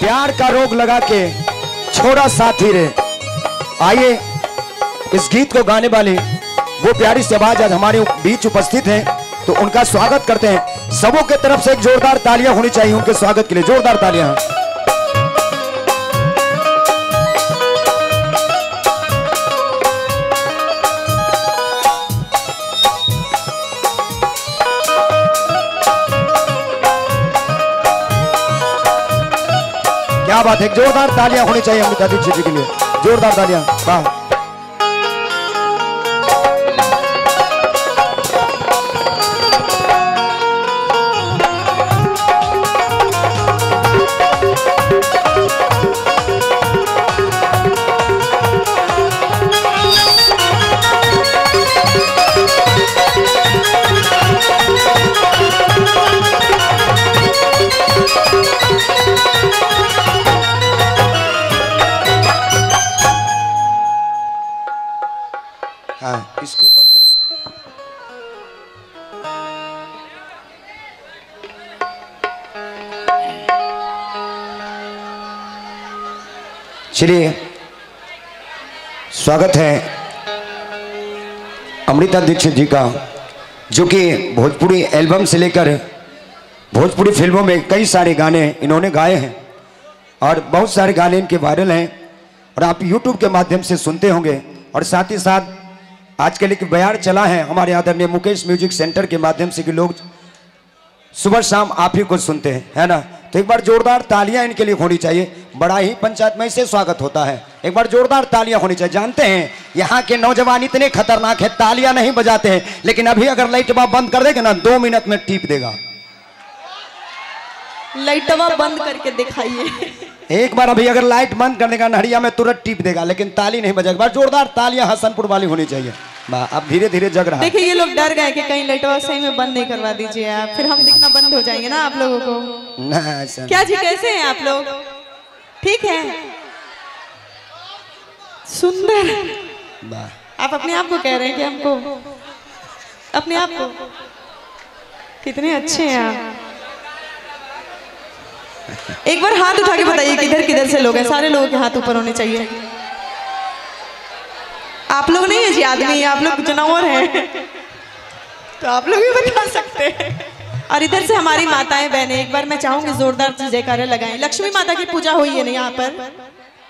प्यार का रोग लगा के छोड़ा साथी रे। आइए इस गीत को गाने वाले वो प्यारी सी आवाज आज हमारे बीच उपस्थित हैं, तो उनका स्वागत करते हैं। सबों के तरफ से एक जोरदार तालियां होनी चाहिए उनके स्वागत के लिए, जोरदार तालियां। क्या बात है, जोरदार तालियां होनी चाहिए अमृता दीक्षित जी के लिए, जोरदार तालियां। वाह, इसको बंद कर। चलिए स्वागत है अमृता दीक्षित जी का, जो कि भोजपुरी एल्बम से लेकर भोजपुरी फिल्मों में कई सारे गाने इन्होंने गाए हैं और बहुत सारे गाने इनके वायरल हैं और आप YouTube के माध्यम से सुनते होंगे। और साथ ही साथ आजकल एक बयान चला है हमारे आदरणीय मुकेश म्यूजिक सेंटर के माध्यम से कि लोग सुबह शाम आप ही को सुनते हैं, है ना। तो एक बार जोरदार तालियां इनके लिए होनी चाहिए। बड़ा ही पंचायत में से स्वागत होता है, एक बार जोरदार तालियां होनी चाहिए। जानते हैं यहाँ के नौजवान इतने खतरनाक है, तालियां नहीं बजाते हैं, लेकिन अभी अगर लाइटवा बंद कर देगा ना 2 मिनट में टीप देगा। लाइटवा बंद करके दिखाइए। एक बार अभी अगर लाइट बंद करने का नहरिया में तुरंत टीप देगा, लेकिन ताली नहीं बजेगा। बार जोरदार तालियां हसनपुर वाली होनी चाहिए। अब धीरे धीरे जग रहा है। देखिए ये लोग डर गए कि कहीं लाइटवा सही में बंद नहीं करवा दीजिए आप, फिर हम दिखना बंद हो जाएंगे ना आप लोगों को। ना क्या जी, कैसे हैं आप लोग? ठीक है, सुंदर। आप अपने आप को कह रहे हैं कि हमको अपने आप को कितने अच्छे हैं आप। एक बार हाथ उठा के बताइए किधर किधर से लोग हैं। सारे लोगों के हाथ ऊपर होने चाहिए। आप लोग नहीं है जी आदमी, आप लोग जानवर हैं, तो आप लोग भी बता सकते हैं। और इधर से हमारी माताएं बहनें, एक बार मैं चाहूंगी जोरदार जयकारे लगाएं। लक्ष्मी माता की पूजा हुई है ना यहाँ पर,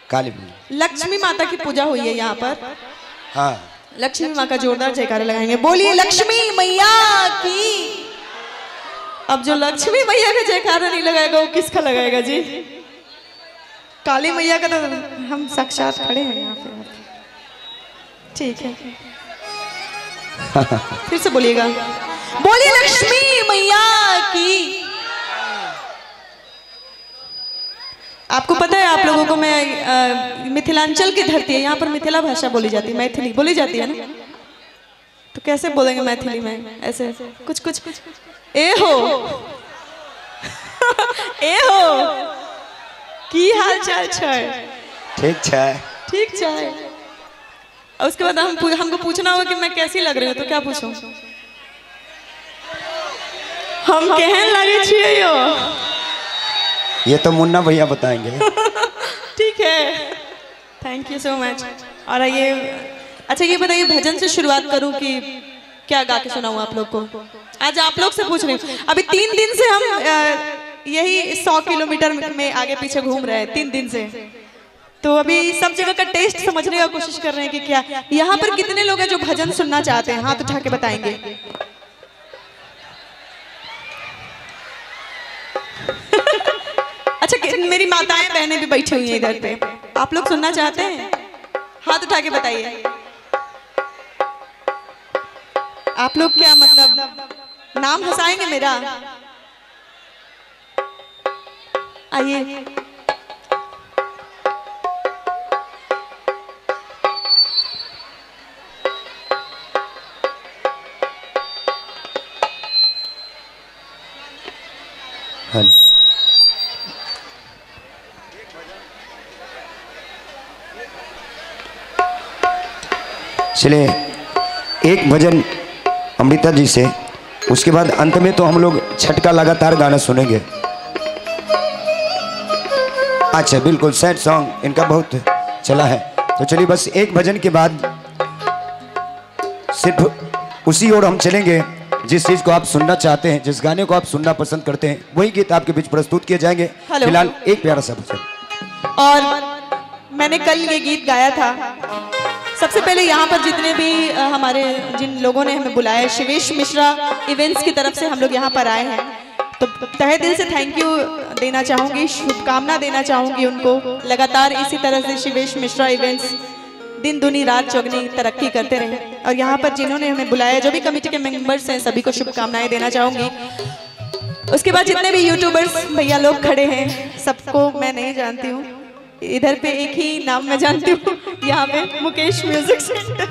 काली लक्ष्मी माता की पूजा हुई है यहाँ पर। हाँ, लक्ष्मी माँ का जोरदार जयकारे लगाएंगे। बोलिए लक्ष्मी मैया की। अब जो लक्ष्मी मैया का जयकारा नहीं लगाएगा वो किसका लगाएगा जी? काली मैया का तो हम साक्षात खड़े हैं यहाँ पे। ठीक है, फिर से बोलिएगा। बोलिए लक्ष्मी मैया की। आपको पता है आप लोगों को मैं मिथिलांचल की धरती है, यहाँ पर मिथिला भाषा बोली जाती है, मैथिली बोली जाती है ना। तो कैसे बोलेंगे मैथिली में? ऐसे कुछ कुछ कुछ ए हो ए हो की हाल चाल छै? ठीक है, ठीक है। और उसके बाद हमको पूछना होगा कि मैं कैसी लग रही हूँ, तो क्या पूछूं? हम केहन लगे छिए यो? ये तो मुन्ना भैया बताएंगे। ठीक है, थैंक यू सो मच। और ये अच्छा ये बताइए, भजन से शुरुआत करूं कि क्या गा के सुनाऊं आप लोग को? आज आप लोग से पूछ रही हूँ। अभी 3 दिन से हम यही 100 किलोमीटर में आगे पीछे घूम रहे हैं 3 दिन से, तो अभी सब जगह का टेस्ट समझने की कोशिश कर रहे हैं कि क्या यहाँ पर कितने लोग हैं जो भजन सुनना चाहते हैं। हाथ उठा के बताएंगे। अच्छा मेरी माताएं बहनें भी बैठी हुई हैं इधर पे, आप लोग सुनना चाहते हैं? हाथ उठा के बताइए। आप लोग क्या मतलब नाम हंसाएंगे मेरा? आइए। हाँ, चलिए एक भजन अमृता जी से, उसके बाद अंत में तो हम लोग छठ का लगातार गाना सुनेंगे। अच्छा बिल्कुल सैड सॉन्ग इनका बहुत चला है। तो चलिए बस एक भजन के बाद सिर्फ उसी ओर हम चलेंगे जिस चीज को आप सुनना चाहते हैं, जिस गाने को आप सुनना पसंद करते हैं, वही गीत आपके बीच प्रस्तुत किए जाएंगे। फिलहाल एक प्यारा सा भजन। और मैंने कल ये गीत गाया था। सबसे पहले यहाँ पर जितने भी हमारे जिन लोगों ने हमें बुलाया, शिवेश मिश्रा इवेंट्स की तरफ से हम लोग यहाँ पर आए हैं, तो तहे दिल से थैंक यू देना चाहूँगी, शुभकामना देना चाहूँगी उनको। लगातार इसी तरह से शिवेश मिश्रा इवेंट्स दिन दुनी रात चौगनी तरक्की करते रहे। और यहाँ पर जिन्होंने हमें बुलाया, जो भी कमेटी के मेंबर्स हैं, सभी को शुभकामनाएं देना चाहूँगी। उसके बाद जितने भी यूट्यूबर्स भैया लोग खड़े हैं, सबको मैं नहीं जानती हूँ, इधर पे एक ही नाम मैं जानती हूँ, यहाँ पे मुकेश म्यूजिक सेंटर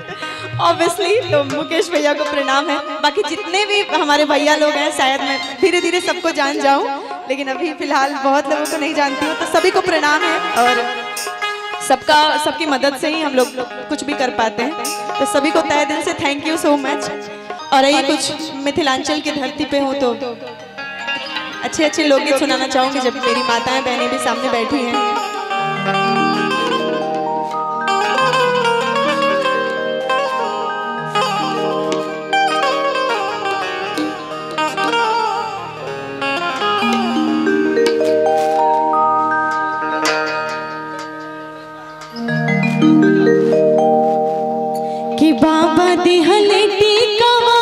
ऑब्वियसली, तो मुकेश भैया को प्रणाम है। बाकी जितने भी हमारे भैया लोग हैं, शायद मैं धीरे धीरे सबको जान जाऊँ, लेकिन अभी फिलहाल बहुत लोगों को नहीं जानती हूँ, तो सभी को प्रणाम है। और सबकी मदद से ही हम लोग कुछ भी कर पाते हैं, तो सभी को तहे दिल से थैंक यू सो मच। और ये कुछ मिथिलांचल की धरती पे हो तो अच्छे अच्छे लोकगीत सुनाना चाहूँगी, जब मेरी माताएं बहनें भी सामने बैठी हैं। कि बाबा दिहले टीकावा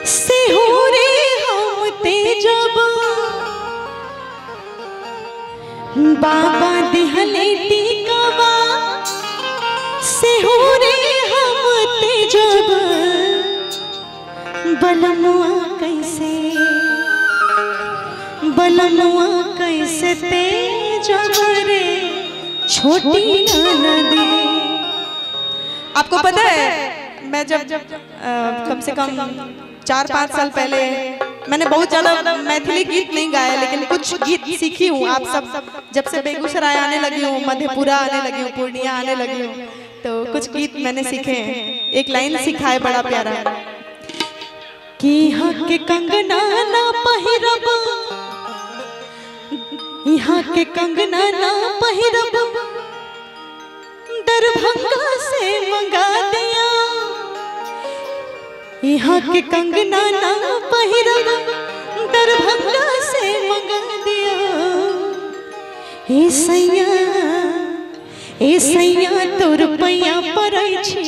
से हो रे हम तेजब, बाबा दिहले टीकावा से हो रे हम तेजब, बलमुआ कैसे तेजब रे छोटी नदी। आपको पता है, मैं जब कम से कम 4-5 साल पहले मैंने बहुत ज़्यादा मैथिली गीत नहीं गाया, लेकिन कुछ गीत सीखी हूँ। आप सब जब से बेगूसराय आने लगी हूँ, मधेपुरा आने लगी हूँ, पूर्णिया आने लगी हूँ, तो कुछ गीत मैंने सीखे हैं। एक लाइन सीखा है बड़ा प्यारा कि यहाँ के कंगना ना पहिरब, यहाँ के कंगना ना पहिरब, दरभंगा से मंगा दिया। यहाँ के कंगना ना पहिरब, दरभंगा से मंगा दिया। ए सैया तो रुपया पड़ै छी,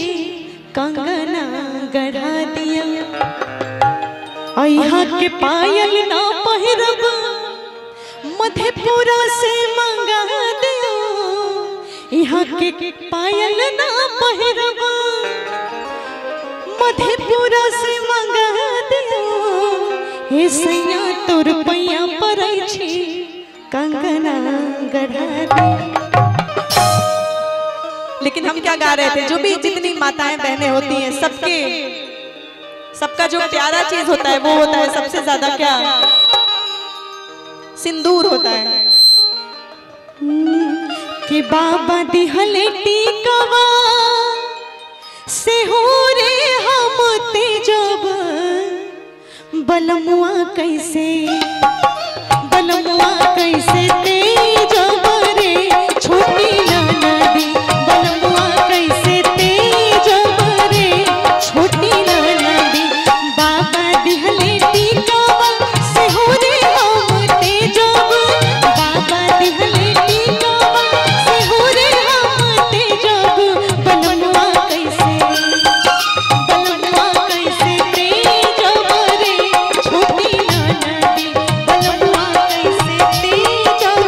कंगना गढ़ा दिया। यहाँ के पायल ना पहिरब, मधेपुरा से मंगा दियो। यहाँ के पायल ना पहिरब, मधेपुरा से मंगा दियो। हे सैया तो रुपया पड़ै छी, कंगना गढ़ा दियो। लेकिन हम क्या गा रहे थे, जो भी जितनी माताएं बहनें होती हैं, सबका जो प्यारा चीज होता है वो होता है सबसे ज्यादा क्या, सिंदूर होता है। कि बाबा दिहले टीकावा से हो रे हम तेजब, बलमुआ कैसे तेजब रे छोटी नदी, बलमुआ कैसे तेजब रे छोटी नदी। बाबा दिहले टीकावा से हो रे हम तेजब, बाबा दिहले टीकावा से हो रे हम तेजब, बलमुआ कैसे तेजब रे छोटी नदी, बलमुआ कैसे तेजब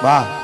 वाह।